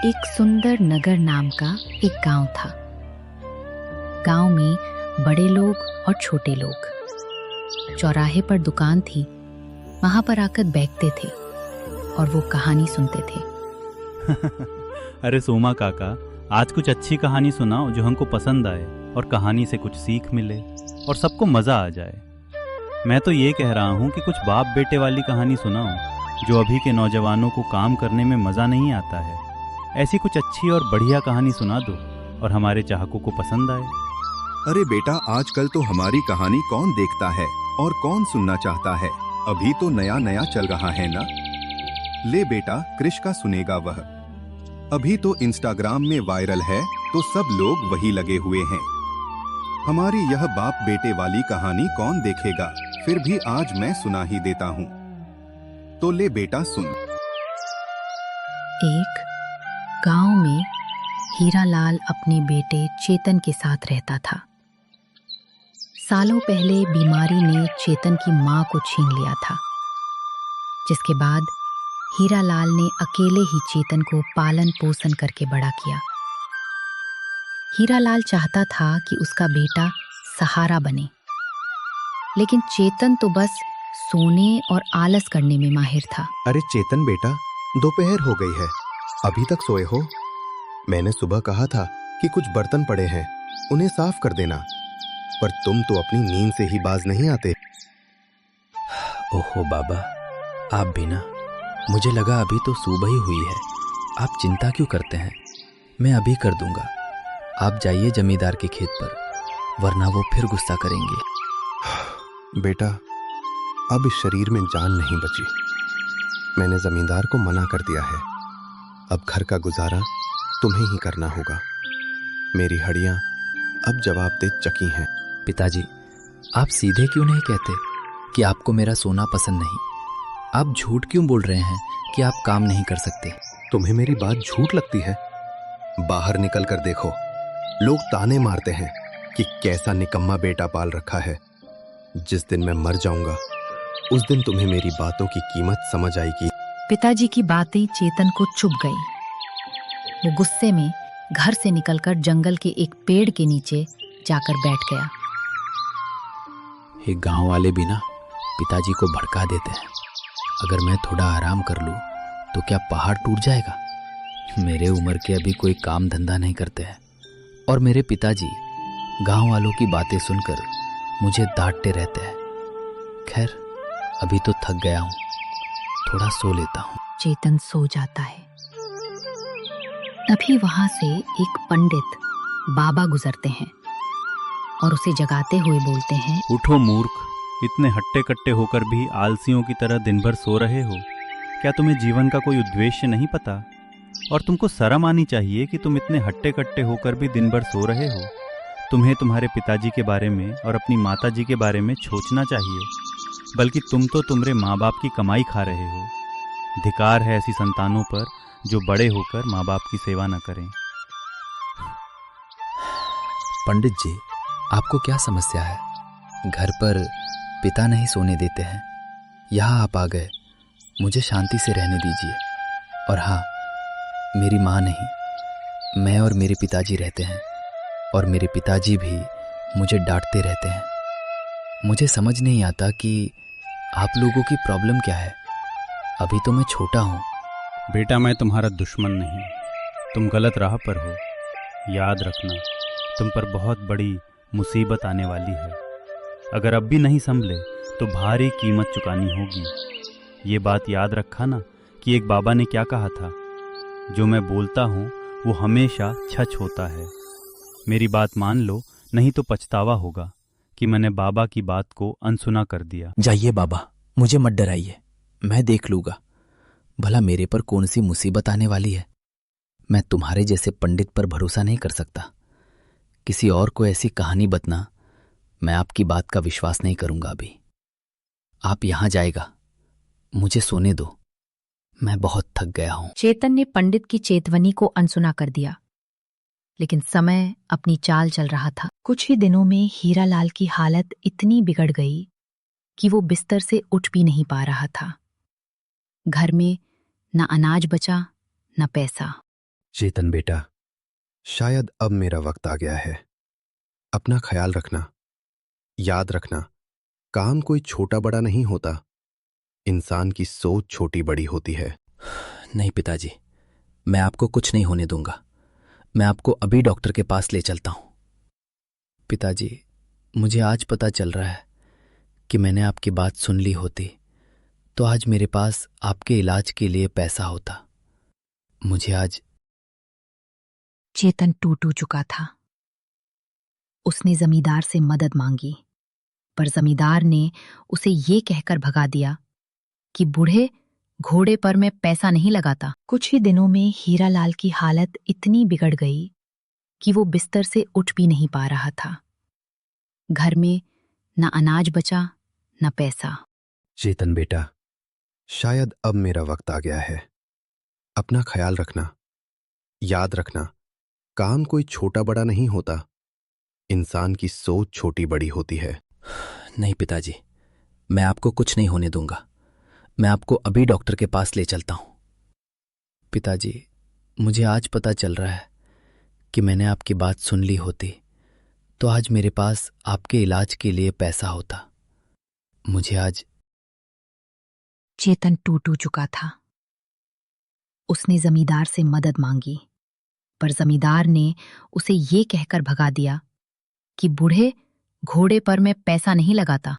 एक सुंदर नगर नाम का एक गांव था। गांव में बड़े लोग और छोटे लोग। चौराहे पर दुकान थी, वहां पर आकर बैठते थे और वो कहानी सुनते थे। अरे सोमा काका, आज कुछ अच्छी कहानी सुनाओ जो हमको पसंद आए और कहानी से कुछ सीख मिले और सबको मजा आ जाए। मैं तो ये कह रहा हूँ कि कुछ बाप बेटे वाली कहानी सुनाओ जो अभी के नौजवानों को काम करने में मजा नहीं आता है। ऐसी कुछ अच्छी और बढ़िया कहानी सुना दो और हमारे चाहकों को पसंद आए। अरे बेटा, आजकल तो हमारी कहानी कौन देखता है और कौन सुनना चाहता है। अभी तो नया नया चल रहा है ना। ले बेटा, कृष का सुनेगा वह। अभी तो इंस्टाग्राम में वायरल है तो सब लोग वही लगे हुए हैं। हमारी यह बाप बेटे वाली कहानी कौन देखेगा, फिर भी आज मैं सुना ही देता हूँ। तो ले बेटा सुन। एक गांव में हीरालाल अपने बेटे चेतन के साथ रहता था। सालों पहले बीमारी ने चेतन की मां को छीन लिया था, जिसके बाद हीरालाल ने अकेले ही चेतन को पालन पोषण करके बड़ा किया। हीरालाल चाहता था कि उसका बेटा सहारा बने, लेकिन चेतन तो बस सोने और आलस करने में माहिर था। अरे चेतन बेटा, दोपहर हो गई है, अभी तक सोए हो? मैंने सुबह कहा था कि कुछ बर्तन पड़े हैं, उन्हें साफ कर देना, पर तुम तो अपनी नींद से ही बाज नहीं आते। ओहो बाबा, आप भी ना। मुझे लगा अभी तो सुबह ही हुई है। आप चिंता क्यों करते हैं? मैं अभी कर दूंगा। आप जाइए जमींदार के खेत पर, वरना वो फिर गुस्सा करेंगे। बेटा, अब इस शरीर में जान नहीं बची। मैंने जमींदार को मना कर दिया है। अब घर का गुजारा तुम्हें ही करना होगा। मेरी हड्डियां अब जवाब दे चकी हैं। पिताजी, आप सीधे क्यों नहीं कहते कि आपको मेरा सोना पसंद नहीं? आप झूठ क्यों बोल रहे हैं कि आप काम नहीं कर सकते? तुम्हें मेरी बात झूठ लगती है? बाहर निकल कर देखो, लोग ताने मारते हैं कि कैसा निकम्मा बेटा पाल रखा है। जिस दिन मैं मर जाऊंगा, उस दिन तुम्हें मेरी बातों की कीमत समझ आएगी। पिताजी की बातें चेतन को चुभ गई। वो गुस्से में घर से निकलकर जंगल के एक पेड़ के नीचे जाकर बैठ गया। ये गांव वाले भी ना पिताजी को भड़का देते हैं। अगर मैं थोड़ा आराम कर लूं तो क्या पहाड़ टूट जाएगा? मेरे उम्र के अभी कोई काम धंधा नहीं करते हैं और मेरे पिताजी गांव वालों की बातें सुनकर मुझे डांटते रहते हैं। खैर, अभी तो थक गया हूँ, थोड़ा सो लेता हूँ। चेतन सो जाता है। तभी वहां से एक पंडित बाबा गुजरते हैं और उसे जगाते हुए बोलते हैं, उठो मूर्ख, इतने हट्टे कट्टे होकर भी आलसियों की तरह दिन भर सो रहे हो। क्या तुम्हें जीवन का कोई उद्देश्य नहीं पता? और तुमको शर्म आनी चाहिए कि तुम इतने हट्टे कट्टे होकर भी दिन भर सो रहे हो। तुम्हें तुम्हारे पिताजी के बारे में और अपनी माताजी के बारे में सोचना चाहिए, बल्कि तुम तो तुम्हारे माँ बाप की कमाई खा रहे हो। धिक्कार है ऐसी संतानों पर जो बड़े होकर माँ बाप की सेवा न करें। पंडित जी, आपको क्या समस्या है? घर पर पिता नहीं सोने देते हैं, यहाँ आप आ गए। मुझे शांति से रहने दीजिए। और हाँ, मेरी माँ नहीं, मैं और मेरे पिताजी रहते हैं, और मेरे पिताजी भी मुझे डांटते रहते हैं। मुझे समझ नहीं आता कि आप लोगों की प्रॉब्लम क्या है। अभी तो मैं छोटा हूँ। बेटा, मैं तुम्हारा दुश्मन नहीं, तुम गलत राह पर हो। याद रखना, तुम पर बहुत बड़ी मुसीबत आने वाली है। अगर अब भी नहीं संभले तो भारी कीमत चुकानी होगी। ये बात याद रखा ना कि एक बाबा ने क्या कहा था, जो मैं बोलता हूँ वो हमेशा सच होता है। मेरी बात मान लो, नहीं तो पछतावा होगा कि मैंने बाबा की बात को अनसुना कर दिया। जाइए बाबा, मुझे मत डराइए, मैं देख लूँगा। भला मेरे पर कौन सी मुसीबत आने वाली है? मैं तुम्हारे जैसे पंडित पर भरोसा नहीं कर सकता। किसी और को ऐसी कहानी बतना, मैं आपकी बात का विश्वास नहीं करूंगा। अभी आप यहां जाएगा, मुझे सोने दो, मैं बहुत थक गया हूं। चेतन ने पंडित की चेतवनी को अनसुना कर दिया, लेकिन समय अपनी चाल चल रहा था। कुछ ही दिनों में हीरालाल की हालत इतनी बिगड़ गई कि वो बिस्तर से उठ भी नहीं पा रहा था। घर में न अनाज बचा न पैसा। चेतन बेटा, शायद अब मेरा वक्त आ गया है। अपना ख्याल रखना। याद रखना, काम कोई छोटा बड़ा नहीं होता। इंसान की सोच छोटी बड़ी होती है। नहीं पिताजी, मैं आपको कुछ नहीं होने दूंगा। मैं आपको अभी डॉक्टर के पास ले चलता हूं। पिताजी, मुझे आज पता चल रहा है कि मैंने आपकी बात सुन ली होती तो आज मेरे पास आपके इलाज के लिए पैसा होता। मुझे आज चेतन टूट चुका था। उसने जमींदार से मदद मांगी, पर जमींदार ने उसे ये कहकर भगा दिया कि बूढ़े घोड़े पर मैं पैसा नहीं लगाता। कुछ ही दिनों में हीरालाल की हालत इतनी बिगड़ गई कि वो बिस्तर से उठ भी नहीं पा रहा था। घर में न अनाज बचा न पैसा। चेतन बेटा, शायद अब मेरा वक्त आ गया है। अपना ख्याल रखना। याद रखना, काम कोई छोटा बड़ा नहीं होता। इंसान की सोच छोटी बड़ी होती है। नहीं पिताजी, मैं आपको कुछ नहीं होने दूंगा। मैं आपको अभी डॉक्टर के पास ले चलता हूं। पिताजी, मुझे आज पता चल रहा है कि मैंने आपकी बात सुन ली होती तो आज मेरे पास आपके इलाज के लिए पैसा होता। मुझे आज चेतन टूट चुका था। उसने जमींदार से मदद मांगी, पर जमींदार ने उसे ये कहकर भगा दिया कि बूढ़े घोड़े पर मैं पैसा नहीं लगाता।